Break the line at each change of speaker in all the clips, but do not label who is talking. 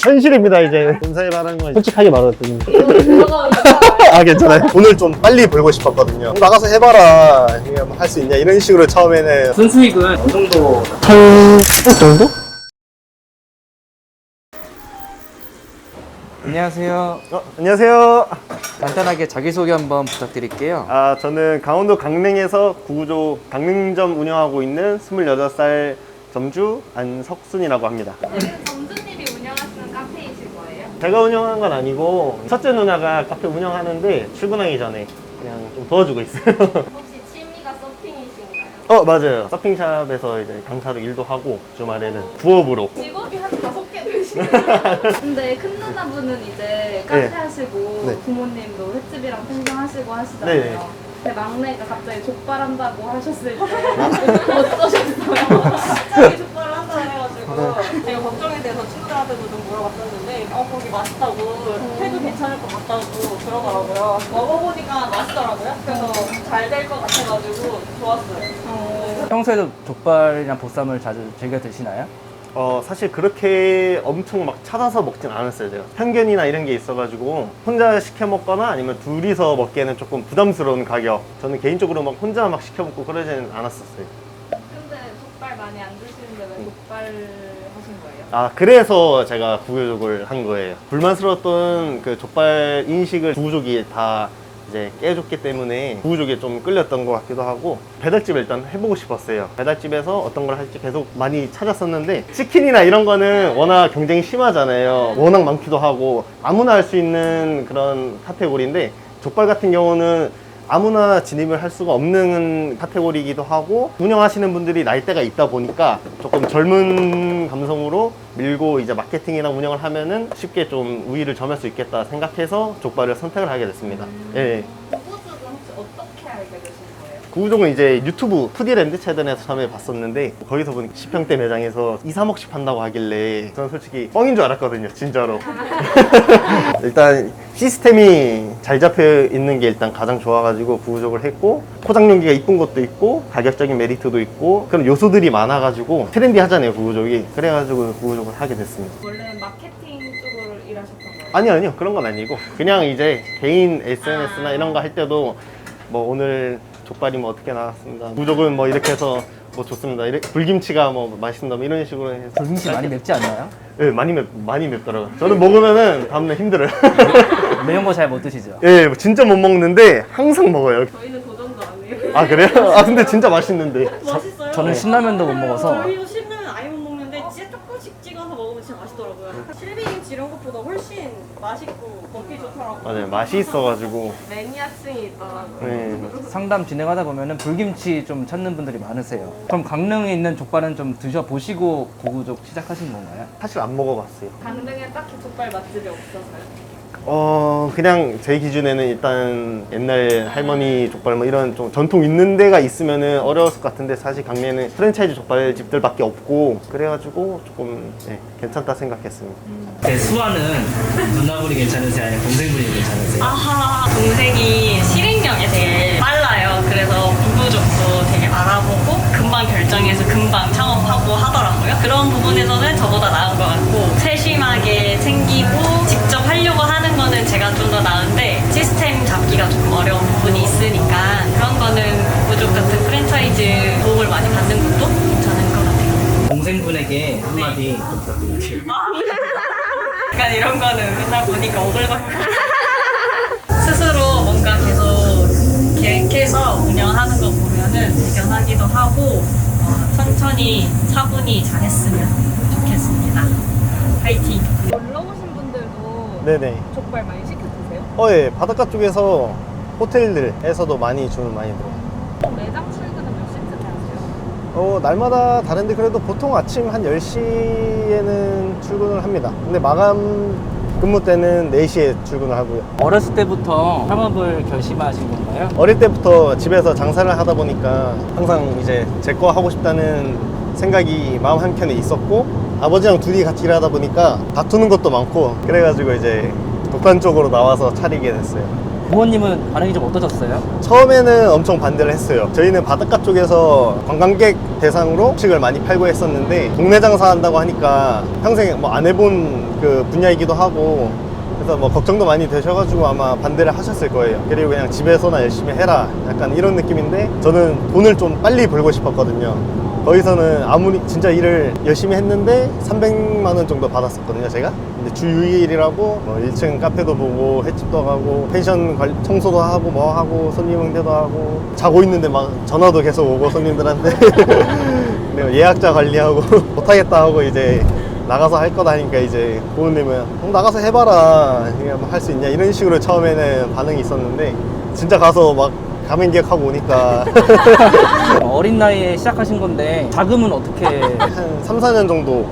현실입니다 이제. 본사에 말하는 건 솔직하게 말했더니.
들어가면
아 괜찮아요. 오늘 좀 빨리 벌고 싶었거든요. 나가서 해봐라. 할 수 있냐 이런 식으로 처음에는.
순수익은 어느 정도?
1,000 정도?
안녕하세요.
안녕하세요.
간단하게 자기소개 한번 부탁드릴게요.
저는 강원도 강릉에서 구구조 강릉점 운영하고 있는 28살 점주 안석순이라고 합니다.
점주님이 운영하시는 카페이실 거예요?
제가 운영한 건 아니고 첫째 누나가 카페 운영하는데 출근하기 전에 그냥 좀 도와주고 있어요.
혹시 취미가 서핑이신가요?
맞아요. 서핑샵에서 이제 강사로 일도 하고 주말에는 부업으로.
직업이 한 5개 되시네요. 근데 큰 누나분은 이제 카페
네.
하시고
네.
부모님도 횟집이랑 팽창하시고 하시잖아요.
네.
근데 막내가 갑자기 족발한다고 하셨을 때 어떠셨어요?
갑자기 족발을 한다 해가지고 제가 걱정이 돼서 친구들한테도 좀 물어봤었는데 거기 맛있다고 해도 괜찮을 것 같다고 그러더라고요. 먹어보니까 맛있더라고요. 그래서 잘 될 것 같아가지고 좋았어요.
평소에도 족발이나 보쌈을 자주 즐겨 드시나요?
사실 그렇게 엄청 막 찾아서 먹진 않았어요. 제가 편견이나 이런 게 있어가지고 혼자 시켜 먹거나 아니면 둘이서 먹기에는 조금 부담스러운 가격. 저는 개인적으로 막 혼자 막 시켜 먹고 그러지는 않았었어요.
근데 족발 많이 안 드시는데 왜 족발 하신 거예요?
그래서 제가 구구족을 한 거예요. 불만스러웠던 그 족발 인식을 구구족이 다 이제 깨줬기 때문에 구구족에 좀 끌렸던 것 같기도 하고, 배달집을 일단 해보고 싶었어요. 배달집에서 어떤 걸 할지 계속 많이 찾았었는데 치킨이나 이런 거는 워낙 경쟁이 심하잖아요. 워낙 많기도 하고 아무나 할 수 있는 그런 카테고리인데, 족발 같은 경우는 아무나 진입을 할 수가 없는 카테고리이기도 하고, 운영하시는 분들이 나이대가 있다 보니까 조금 젊은 감성으로 밀고 이제 마케팅이나 운영을 하면은 쉽게 좀 우위를 점할 수 있겠다 생각해서 족발을 선택을 하게 됐습니다. 예.
구구족은 혹시 어떻게 알게 되신 거예요?
구구족은 이제 유튜브 푸디랜드 채널에서 처음에 봤었는데, 거기서 보니까 10평대 매장에서 2, 3억씩 판다고 하길래 저는 솔직히 뻥인 줄 알았거든요, 진짜로. 일단 시스템이 잘 잡혀 있는 게 일단 가장 좋아가지고 구구족을 했고, 포장 용기가 이쁜 것도 있고 가격적인 메리트도 있고 그런 요소들이 많아가지고 트렌디 하잖아요, 구구족이. 그래가지고 구구족을 하게 됐습니다.
원래는 마케팅 쪽으로 일하셨던 거예요?
아니요, 그런 건 아니고 그냥 이제 개인 SNS나 이런 거 할 때도 뭐 오늘 족발이 뭐 어떻게 나왔습니다, 구족은 뭐 이렇게 해서 뭐 좋습니다, 불김치가 뭐 맛있습니다, 뭐 이런 식으로 해서.
불김치 많이 맵지 않나요?
네, 많이 맵더라고요. 저는 먹으면은 다음날 힘들어요.
매운 거 잘 못 드시죠?
예, 진짜 못 먹는데 항상 먹어요.
저희는 도전도 안 해요.
아 그래요? 근데 진짜 맛있는데.
맛있어요.
저는 신라면도 못 먹어서.
저희도 신라면 아예 못 먹는데 진짜 조금씩 찍어서 먹으면 진짜 맛있더라고요. 실비김치 이런 것보다 훨씬 맛있고 먹기 좋더라고요.
맞아요, 맛이 있어가지고.
매니아층이 있더라고요.
네.
상담 진행하다 보면은 불김치 좀 찾는 분들이 많으세요. 그럼 강릉에 있는 족발은 좀 드셔보시고 구구족 시작하신 건가요?
사실 안 먹어봤어요.
강릉에 딱히 족발 맛집이 없어서요.
그냥 제 기준에는 일단 옛날 할머니 족발 뭐 이런 좀 전통 있는 데가 있으면은 어려웠을 것 같은데, 사실 강릉에는 프랜차이즈 족발집들밖에 없고 그래가지고 조금 괜찮다 생각했습니다.
네, 수아는 누나분이 괜찮으세요? 아니면 동생분이 괜찮으세요?
아하, 동생이 실행력이 되게 빨라요. 그래서 구구족도 되게 알아보고 금방 결정해서 금방 창업하고 하더라고요. 그런 부분에서는 저보다 나은 것 같고, 세심하게 챙기고 직접 하려고 하는 거는 제가 좀 더 나은데, 시스템 잡기가 조금 어려운 부분이 있으니까 그런 거는 구구족 같은 프랜차이즈 도움을 많이 받는 것도 괜찮은 것 같아요.
동생분에게 한마디 부탁드릴게요.
약간 이런 거는 맨날 보니까 오글거리고 스스로 뭔가 계속 계획해서 운영하는 거 보면은 대견하기도 하고, 천천히 차분히 잘했으면 좋겠습니다. 파이팅!
놀러 오신 분들도
네네.
족발 많이 시켜 드세요?
예, 바닷가 쪽에서 호텔들에서도 많이 주문 많이 들어요.
매장 출근은 몇 시쯤에 하세요?
날마다 다른데 그래도 보통 아침 한 10시에는 출근을 합니다. 근데 마감 근무 때는 4시에 출근을 하고요.
어렸을 때부터 창업을 결심하신 건가요?
어릴 때부터 집에서 장사를 하다 보니까 항상 이제 제 거 하고 싶다는 생각이 마음 한켠에 있었고, 아버지랑 둘이 같이 일하다 보니까 다투는 것도 많고, 그래가지고 이제 독단 쪽으로 나와서 차리게 됐어요.
부모님은 반응이 좀 어떠셨어요?
처음에는 엄청 반대를 했어요. 저희는 바닷가 쪽에서 관광객 대상으로 음식을 많이 팔고 했었는데 동네 장사한다고 하니까 평생 뭐 안 해본 그 분야이기도 하고 그래서 뭐 걱정도 많이 되셔가지고 아마 반대를 하셨을 거예요. 그리고 그냥 집에서나 열심히 해라 약간 이런 느낌인데 저는 돈을 좀 빨리 벌고 싶었거든요. 거기서는 아무리 진짜 일을 열심히 했는데 300만 원 정도 받았었거든요, 제가. 근데 주 6일이라고 뭐 1층 카페도 보고 횟집도 가고 펜션 청소도 하고 뭐 하고 손님 응대도 하고 자고 있는데 막 전화도 계속 오고 손님들한테 그리고 예약자 관리하고 못하겠다 하고 이제 나가서 할 거다 하니까 이제 부모님은 나가서 해봐라 할 수 있냐 이런 식으로 처음에는 반응이 있었는데 진짜 가서 막 가맹기획하고 오니까
어린 나이에 시작하신 건데 자금은 어떻게?
한 3, 4년 정도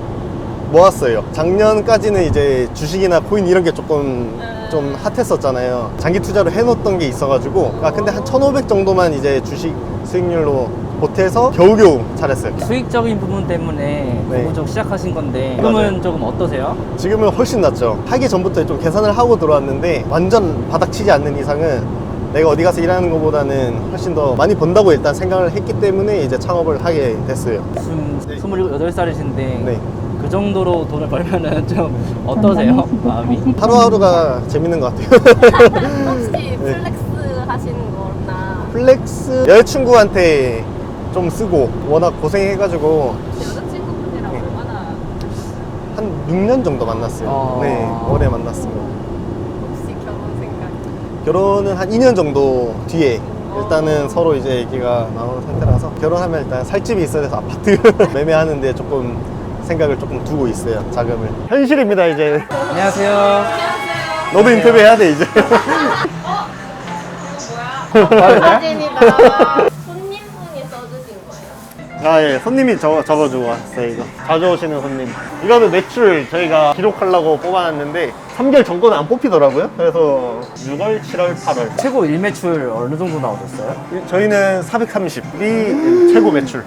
모았어요. 작년까지는 이제 주식이나 코인 이런 게 조금 좀 핫했었잖아요. 장기 투자로 해놓았던 게 있어가지고 근데 한 1,500 정도만 이제 주식 수익률로 보태서 겨우겨우 잘했어요.
수익적인 부분 때문에
네.
부부족 시작하신 건데 지금은
맞아요.
조금 어떠세요?
지금은 훨씬 낫죠. 하기 전부터 좀 계산을 하고 들어왔는데 완전 바닥치지 않는 이상은 내가 어디 가서 일하는 것보다는 훨씬 더 많이 번다고 일단 생각을 했기 때문에 이제 창업을 하게 됐어요.
지금 28살이신데
네.
그 정도로 돈을 벌면은 좀 어떠세요? 마음이?
하루하루가 재밌는 것 같아요.
혹시 플렉스 하시는 거나
플렉스 여자친구한테 좀 쓰고 워낙 고생해가지고
여자친구분이랑
네.
얼마나
한 6년 정도 만났어요. 네, 오래 만났습니다.
혹시 결혼 생각?
결혼은 한 2년 정도 뒤에 일단은 서로 이제 얘기가 나온 상태라서 결혼하면 일단 살 집이 있어야 돼서 아파트 매매하는데 조금 생각을 조금 두고 있어요. 자금을. 현실입니다 이제.
안녕하세요.
너도 인터뷰 해야 돼 이제.
사진이다. 손님분이 써주신 거예요?
아, 예. 손님이 적어주고 왔어요, 이거. 자주 오시는 손님. 이거는 매출 저희가 기록하려고 뽑아놨는데 3개월 전거는 안 뽑히더라고요. 그래서 6월, 7월, 8월.
최고 일매출 어느 정도 나오셨어요?
저희는 430이 최고 매출.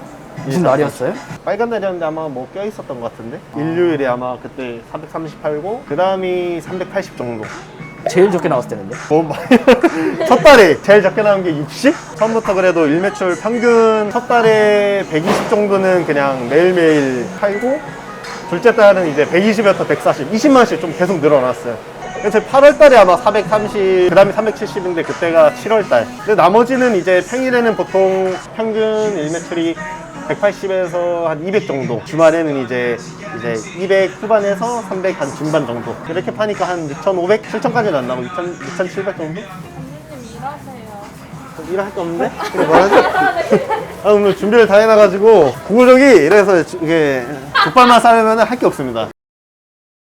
무슨 날이었어요?
빨간 날이었는데 아마 뭐 껴있었던 것 같은데. 일요일에 아마 그때 430 팔고, 그 다음이 380 정도.
제일 적게 나왔을 때는요?
첫 달에 제일 적게 나온 게 60? 처음부터 그래도 일매출 평균 첫 달에 120 정도는 그냥 매일매일 팔고 둘째 달은 이제 120에서 140, 20만원씩 좀 계속 늘어났어요. 그래서 8월 달에 아마 430, 그 다음에 370인데 그때가 7월 달. 근데 나머지는 이제 평일에는 보통 평균 일매출이 180에서 한 200 정도. 주말에는 이제 200 후반에서 300 한 중반 정도. 이렇게 파니까 한 6,500, 7,000까지는 안 나오고 6,700 정도?
손님 일하세요.
일할 게 없는데? 그래 뭐라지? 아, 오늘 준비를 다 해놔가지고 구구족이 이래서 이게 족발만 싸려면 할 게 없습니다.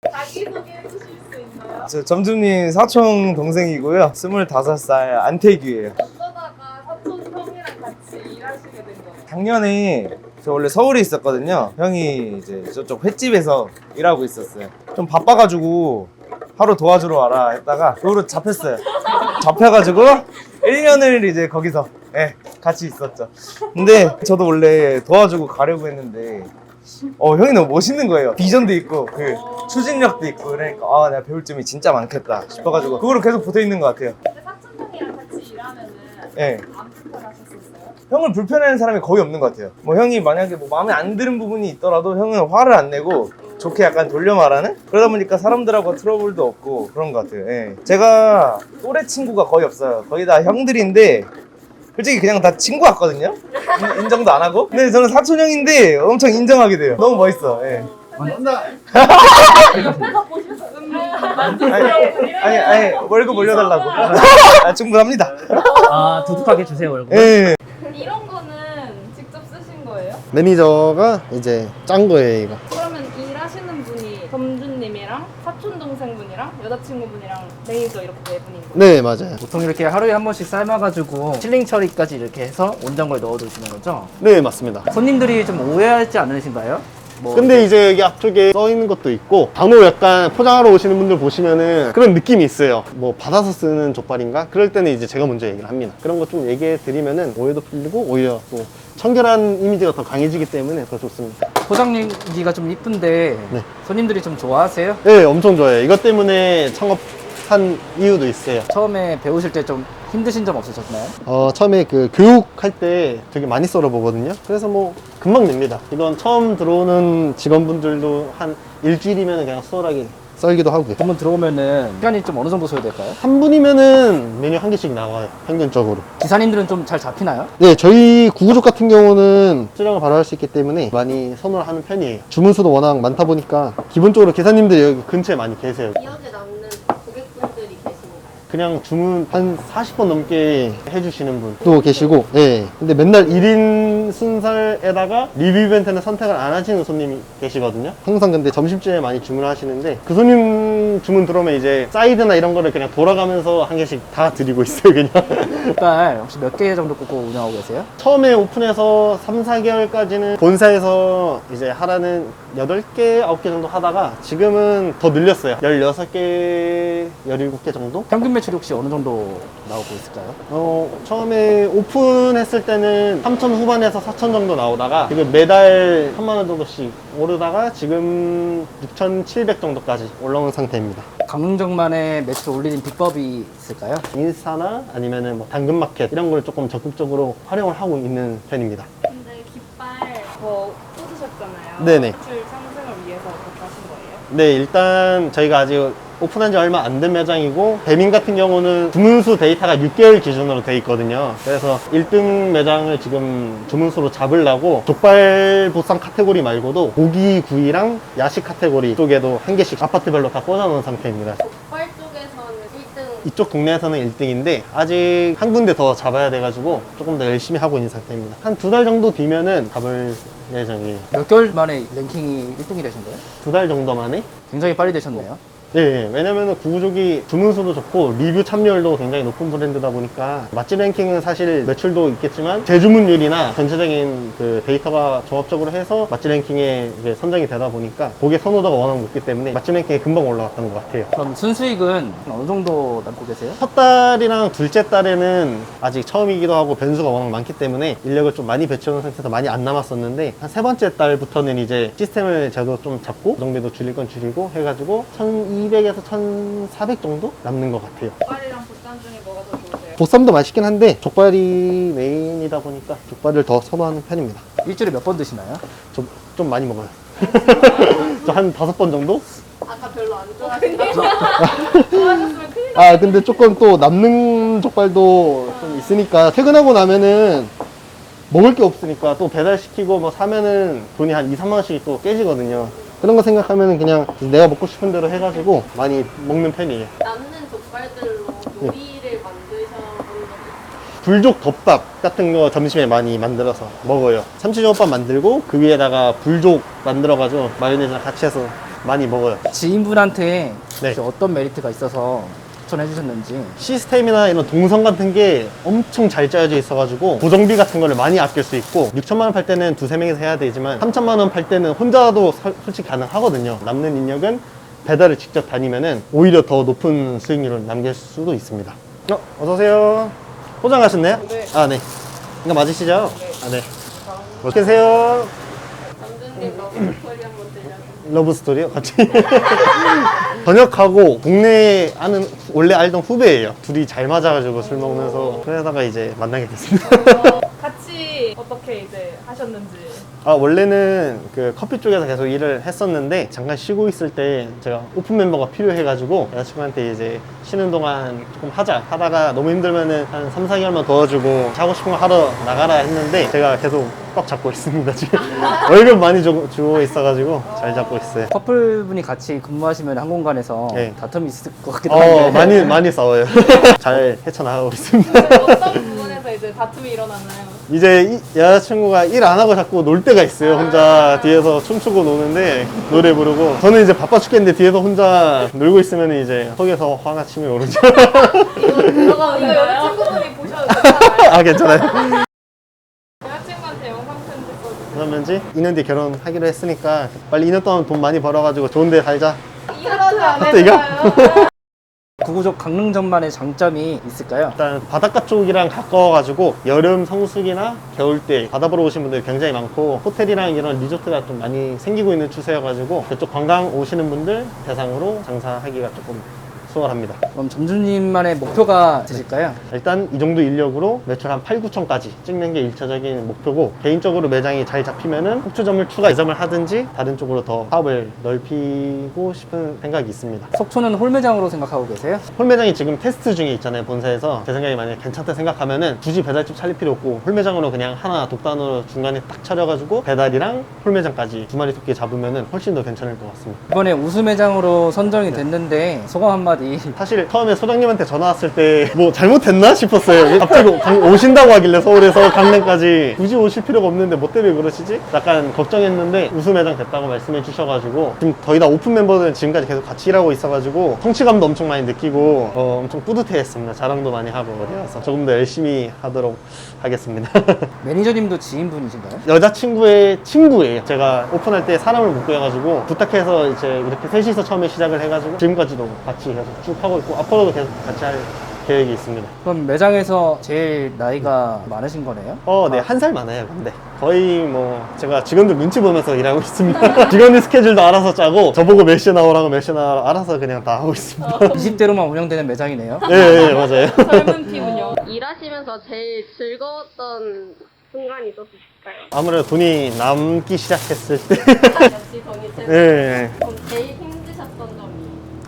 자기소개해 주실 수 있나요?
저 점주님 사촌 동생이고요. 25살 안태규예요.
어쩌다가 사촌 형이랑 같이 일하시게 된 거예요?
작년에 저 원래 서울에 있었거든요. 형이 이제 저쪽 횟집에서 일하고 있었어요. 좀 바빠가지고 하루 도와주러 와라 했다가 그 후로 잡혔어요. 잡혀가지고 1년을 이제 거기서 같이 있었죠. 근데 저도 원래 도와주고 가려고 했는데 형이 너무 멋있는 거예요. 비전도 있고 그 추진력도 있고 그러니까 내가 배울 점이 진짜 많겠다 싶어가지고 그거로 계속 붙어있는 것 같아요.
근데 사촌 형이랑 같이 일하면은
예.
안 불편하셨었어요?
형을 불편해하는 사람이 거의 없는 것 같아요. 뭐 형이 만약에 뭐 마음에 안 드는 부분이 있더라도 형은 화를 안 내고 좋게 약간 돌려 말하는? 그러다 보니까 사람들하고 트러블도 없고 그런 것 같아요. 예. 제가 또래 친구가 거의 없어요. 거의 다 형들인데 솔직히 그냥 다 친구 같거든요? 인정도 안 하고? 근데 저는 사촌 형인데 엄청 인정하게 돼요. 너무 멋있어. 예.
옆에서 보셔서
아니 월급 올려달라고. 충분합니다.
아, 두둑하게 주세요, 월급.
예.
이런 거는 직접 쓰신 거예요?
매니저가 이제 짠 거예요, 이거.
그러면 일하시는 분이 점주님이랑 사촌 동생분이랑 여자친구분이랑 매니저 이렇게 네 분인 거예요?
네, 맞아요.
보통 이렇게 하루에 한 번씩 삶아가지고 실링 처리까지 이렇게 해서 온장고에 넣어두시는 거죠?
네, 맞습니다.
손님들이 좀 오해하지 않으신가요? 뭐
근데 이제 여기 앞쪽에 써 있는 것도 있고 간혹 약간 포장하러 오시는 분들 보시면은 그런 느낌이 있어요. 뭐 받아서 쓰는 족발인가? 그럴 때는 이제 제가 먼저 얘기를 합니다. 그런 거 좀 얘기해 드리면은 오해도 풀리고 오히려 또 청결한 이미지가 더 강해지기 때문에 더 좋습니다.
포장지가 좀 이쁜데
네.
손님들이 좀 좋아하세요?
네, 엄청 좋아요. 이것 때문에 창업 한 이유도 있어요.
처음에 배우실 때 좀 힘드신 점 없으셨나요?
처음에 그 교육할 때 되게 많이 썰어보거든요. 그래서 뭐 금방 냅니다. 이건 처음 들어오는 직원분들도 한 일주일이면 그냥 수월하게 썰기도 하고요.
한번 들어오면은 시간이 좀 어느 정도 소요될까요?
한 분이면은 메뉴 한 개씩 나와요, 평균적으로.
기사님들은 좀 잘 잡히나요?
네, 저희 구구족 같은 경우는 수량을 바로 할 수 있기 때문에 많이 선호를 하는 편이에요. 주문수도 워낙 많다 보니까 기본적으로 기사님들이 여기 근처에 많이 계세요.
기억에 남는 고객분들이 계신가요?
그냥 주문 한 40번 넘게 해주시는 분도 계시고, 예. 근데 맨날 1인 순살에다가 리뷰 이벤트는 선택을 안 하시는 손님이 계시거든요. 항상 근데 점심쯤에 많이 주문을 하시는데, 그 손님 주문 들어오면 이제 사이드나 이런 거를 그냥 돌아가면서 한 개씩 다 드리고 있어요, 그냥.
족발 혹시 몇 개 정도 굽고 운영하고 계세요?
처음에 오픈해서 3, 4개월까지는 본사에서 이제 하라는 8개, 9개 정도 하다가 지금은 더 늘렸어요. 16개, 17개 정도?
평균 매출이 혹시 어느 정도 나오고 있을까요?
처음에 오픈했을 때는 3천 후반에서 4천 정도 나오다가 지금 매달 3만 원 정도씩 오르다가 지금 6,700 정도까지 올라온 상태입니다.
강릉정만의 매출을 올리는 비법이 있을까요?
인스타나 아니면은 뭐 당근마켓 이런 걸 조금 적극적으로 활용을 하고 있는 편입니다.
근데 깃발 더 꽂으셨잖아요.
네네.
매출 상승을 위해서 그렇게 하신 거예요?
네, 일단 저희가 아직 오픈한 지 얼마 안 된 매장이고, 배민 같은 경우는 주문수 데이터가 6개월 기준으로 돼 있거든요. 그래서 1등 매장을 지금 주문수로 잡으려고 족발 보쌈 카테고리 말고도 고기 구이랑 야식 카테고리 쪽에도 한 개씩 아파트별로 다 꽂아놓은 상태입니다.
족발 쪽에서는 1등
이쪽 동네에서는 1등인데 아직 한 군데 더 잡아야 돼가지고 조금 더 열심히 하고 있는 상태입니다. 한 2달 정도 뒤면은 잡을 예정이에요.
몇 개월 만에 랭킹이 1등이 되신 거예요?
2달 정도 만에?
굉장히 빨리 되셨네요.
네, 왜냐면은 구구족이 주문수도 좋고 리뷰 참여율도 굉장히 높은 브랜드다 보니까 맛집 랭킹은 사실 매출도 있겠지만 재주문율이나 전체적인 그 데이터가 종합적으로 해서 맛집 랭킹에 이제 선정이 되다 보니까 고객 선호도가 워낙 높기 때문에 맛집 랭킹에 금방 올라갔던 것 같아요.
그럼 순수익은 어느 정도 남고 계세요?
첫 달이랑 둘째 달에는 아직 처음이기도 하고 변수가 워낙 많기 때문에 인력을 좀 많이 배치해놓은 상태에서 많이 안 남았었는데, 한 세 번째 달부터는 이제 시스템을 제도 좀 잡고 정비도 줄일 건 줄이고 해가지고 1200에서 1400 정도 남는 것 같아요.
족발이랑 보쌈 중에 뭐가 더 좋으세요?
보쌈도 맛있긴 한데 족발이 메인이다 보니까 족발을 더 선호하는 편입니다.
일주일에 몇 번 드시나요?
좀 많이 먹어요. 저 한 5번 정도?
아까 별로 안 좋아하시다고
좋아하셨으면 큰일
근데 조금 또 남는 족발도 좀 있으니까 퇴근하고 나면은 먹을 게 없으니까 또 배달시키고 뭐 사면은 돈이 한 2, 3만 원씩 또 깨지거든요. 그런 거 생각하면은 그냥 내가 먹고 싶은 대로 해가지고 많이 먹는 편이에요.
남는 족발들로 요리를 만드셔본 적 있어요?
불족 덮밥 같은 거 점심에 많이 만들어서 먹어요. 참치조합밥 만들고 그 위에다가 불족 만들어가지고 마요네즈랑 같이 해서 많이 먹어요.
지인분한테
네.
혹시 어떤 메리트가 있어서 추천해 주셨는지.
시스템이나 이런 동선 같은 게 엄청 잘 짜여져 있어가지고 고정비 같은 거를 많이 아낄 수 있고, 6천만 원 팔 때는 두세 명이서 해야 되지만 3천만 원 팔 때는 혼자도 솔직히 가능하거든요. 남는 인력은 배달을 직접 다니면은 오히려 더 높은 수익률을 남길 수도 있습니다. 어서오세요. 포장하셨나요?
네.
아, 네. 이거 맞으시죠? 아, 네. 어떻게 계세요?
남준님 너무 스토리 한번 들려주세요.
러브스토리요? 같이? 저녁하고 동네에 아는, 원래 알던 후배예요. 둘이 잘 맞아가지고 술 먹으면서. 그러다가 이제 만나게 됐습니다.
같이 어떻게 이제 하셨는지.
원래는 그 커피 쪽에서 계속 일을 했었는데, 잠깐 쉬고 있을 때 제가 오픈 멤버가 필요해가지고 여자친구한테 이제 쉬는 동안 조금 하다가 너무 힘들면은 한 3, 4개월만 도와주고 하고 싶은 거 하러 나가라 했는데, 제가 계속 꽉 잡고 있습니다, 지금. 월급 많이 주고 있어가지고 잘 잡고 있어요.
커플분이 같이 근무하시면 한 공간에서
네.
다툼이 있을 것 같기도 한데.
많이 싸워요. 잘 헤쳐나가고 있습니다.
어떤 부분에서 이제 다툼이 일어났나요?
이제 여자친구가 일 안 하고 자꾸 놀 때가 있어요. 혼자 뒤에서 춤추고 노는데, 노래 부르고. 저는 이제 바빠 죽겠는데 뒤에서 혼자 놀고 있으면 이제 속에서 화가 치밀 오르죠.
이거 여자친구분이 보셔도 괜찮아요?
아, 괜찮아요.
여자친구한테 영상 편지 써주세요.
그러면지 2년 뒤에 결혼하기로 했으니까 빨리 2년 동안 돈 많이 벌어가지고 좋은 데 살자.
이러지 안
또 이거?
해줘요.
구구족 강릉전만의 장점이 있을까요?
일단 바닷가 쪽이랑 가까워가지고 여름 성수기나 겨울 때 바다 보러 오신 분들 굉장히 많고, 호텔이랑 이런 리조트가 좀 많이 생기고 있는 추세여가지고 그쪽 관광 오시는 분들 대상으로 장사하기가 조금 수월합니다.
그럼 점주님만의 목표가 있으실까요?
일단 이 정도 인력으로 매출 한 8, 9천까지 찍는 게 1차적인 목표고, 개인적으로 매장이 잘 잡히면은 속초점을 추가 이점을 하든지 다른 쪽으로 더 사업을 넓히고 싶은 생각이 있습니다.
속초는 홀매장으로 생각하고 계세요?
홀매장이 지금 테스트 중에 있잖아요, 본사에서. 제 생각에 만약에 괜찮다 생각하면은 굳이 배달집 차릴 필요 없고 홀매장으로 그냥 하나 독단으로 중간에 딱 차려가지고 배달이랑 홀매장까지 두 마리 토끼 잡으면은 훨씬 더 괜찮을 것 같습니다.
이번에 우수매장으로 선정이 됐는데 소감 한마디.
사실 처음에 소장님한테 전화 왔을 때 뭐 잘못했나 싶었어요. 갑자기 오신다고 하길래 서울에서 강릉까지 굳이 오실 필요가 없는데 뭐 때문에 그러시지? 약간 걱정했는데 우수매장 됐다고 말씀해 주셔가지고 지금 저희 다 오픈 멤버들은 지금까지 계속 같이 일하고 있어가지고 성취감도 엄청 많이 느끼고 엄청 뿌듯해했습니다. 자랑도 많이 하고 그래서 조금 더 열심히 하도록 하겠습니다.
매니저님도 지인분이신가요?
여자친구의 친구예요. 제가 오픈할 때 사람을 못 구해가지고 부탁해서 이제 이렇게 셋이서 처음에 시작을 해가지고 지금까지도 같이 계속 쭉 하고 있고 앞으로도 계속 같이 할 계획이 있습니다.
그럼 매장에서 제일 나이가 많으신 거네요?
네, 한 살 많아요. 근데 거의 뭐 제가 직원들 눈치 보면서 일하고 있습니다. 직원들 스케줄도 알아서 짜고 저보고 몇 시에 나오라고 몇 시에 나오라고 알아서 그냥 다 하고 있습니다.
20대로만 운영되는 매장이네요?
네, 맞아요.
젊은 피운영.
일하시면서 제일 즐거웠던 순간이 있었을까요?
아무래도 돈이 남기 시작했을 때
역시 돈이 제일
네.
그럼 제일 힘드셨던 점이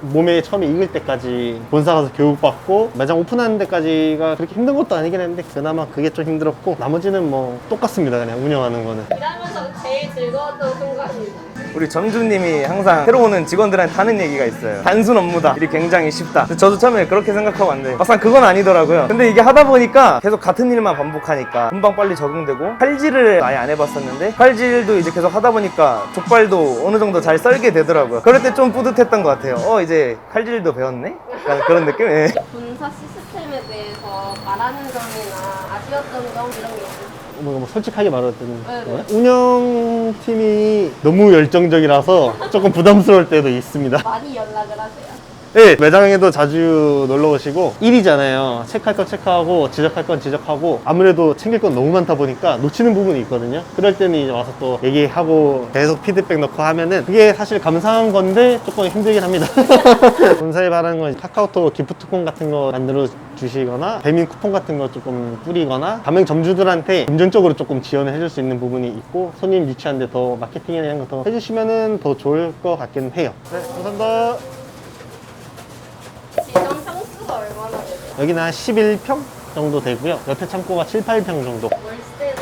몸에 처음에 익을 때까지 본사 가서 교육받고 매장 오픈하는 데까지가 그렇게 힘든 것도 아니긴 했는데 그나마 그게 좀 힘들었고 나머지는 뭐 똑같습니다. 그냥 운영하는 거는.
일하면서 제일 즐거웠던 순간이
우리 점주님이 항상 새로 오는 직원들한테 하는 얘기가 있어요. 단순 업무다. 일이 굉장히 쉽다. 근데 저도 처음에 그렇게 생각하고 왔는데 막상 그건 아니더라고요. 근데 이게 하다 보니까 계속 같은 일만 반복하니까 금방 빨리 적응되고, 칼질을 아예 안 해봤었는데 칼질도 이제 계속 하다 보니까 족발도 어느 정도 잘 썰게 되더라고요. 그럴 때 좀 뿌듯했던 것 같아요. 이제 칼질도 배웠네? 약간 그런 느낌? 예.
본사 시스템에 대해서 바라는 점이나 아쉬웠던 점 이런 게 있어요?
뭐 솔직하게 말하면
네.
운영팀이 너무 열정적이라서 조금 부담스러울 때도 있습니다.
많이 연락을 하세요?
네, 매장에도 자주 놀러 오시고 일이잖아요. 체크할 건 체크하고 지적할 건 지적하고 아무래도 챙길 건 너무 많다 보니까 놓치는 부분이 있거든요. 그럴 때는 이제 와서 또 얘기하고 계속 피드백 넣고 하면은 그게 사실 감사한 건데 조금 힘들긴 합니다. 본사에 바라는 건 카카오톡 기프트콘 같은 거 만들어 주시거나 배민 쿠폰 같은 거 조금 뿌리거나 가맹 점주들한테 금전적으로 조금 지원을 해줄 수 있는 부분이 있고 손님 유치하는데 더 마케팅이나 이런 거 더 해주시면은 더 좋을 것 같긴 해요. 네, 감사합니다.
지점 평수가 얼마나 되세요?
여기는 한 11평 정도 되고요. 옆에 창고가 7, 8평 정도.
월세나 이런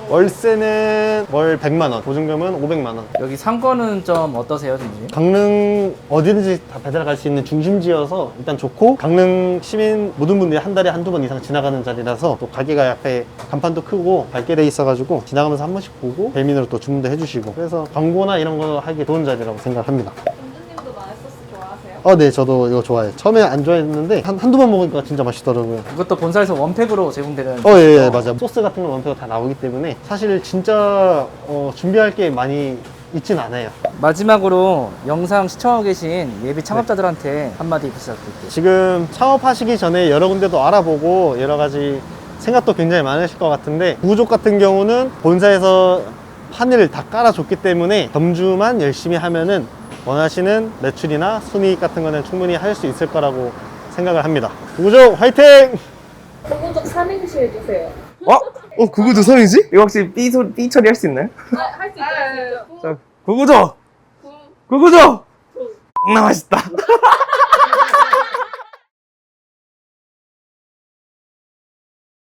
거
월세는 월 100만원, 보증금은 500만원.
여기 상권은 좀 어떠세요, 점주님?
강릉 어디든지 다 배달 갈 수 있는 중심지여서 일단 좋고, 강릉 시민 모든 분들이 한 달에 한두 번 이상 지나가는 자리라서 또 가게가 옆에 간판도 크고 밝게 돼 있어가지고 지나가면서 한 번씩 보고 배민으로 또 주문도 해주시고, 그래서 광고나 이런 거 하기 좋은 자리라고 생각합니다.
점주님도 마요소스 좋아하세요?
네, 저도 이거 좋아해요. 처음에 안 좋아했는데 한두 번 먹으니까 진짜 맛있더라고요.
이것도 본사에서 원팩으로 제공되는
예, 맞아요. 소스 같은 건 원팩으로 다 나오기 때문에 사실 진짜 준비할 게 많이 있진 않아요.
마지막으로 영상 시청하고 계신 예비 창업자들한테 한마디 부탁드릴게요.
지금 창업하시기 전에 여러 군데도 알아보고 여러 가지 생각도 굉장히 많으실 것 같은데, 구조족 같은 경우는 본사에서 판을 다 깔아줬기 때문에 점주만 열심히 하면은 원하시는 매출이나 순이익 같은 거는 충분히 할 수 있을 거라고 생각을 합니다. 구조족 화이팅!
소고적 삼행시 해주세요.
그거도 선이지? 이거 혹시 삐 처리할 수 있나요?
할 수 있어요.
자, 그거죠? 그거죠? 나 맛있다.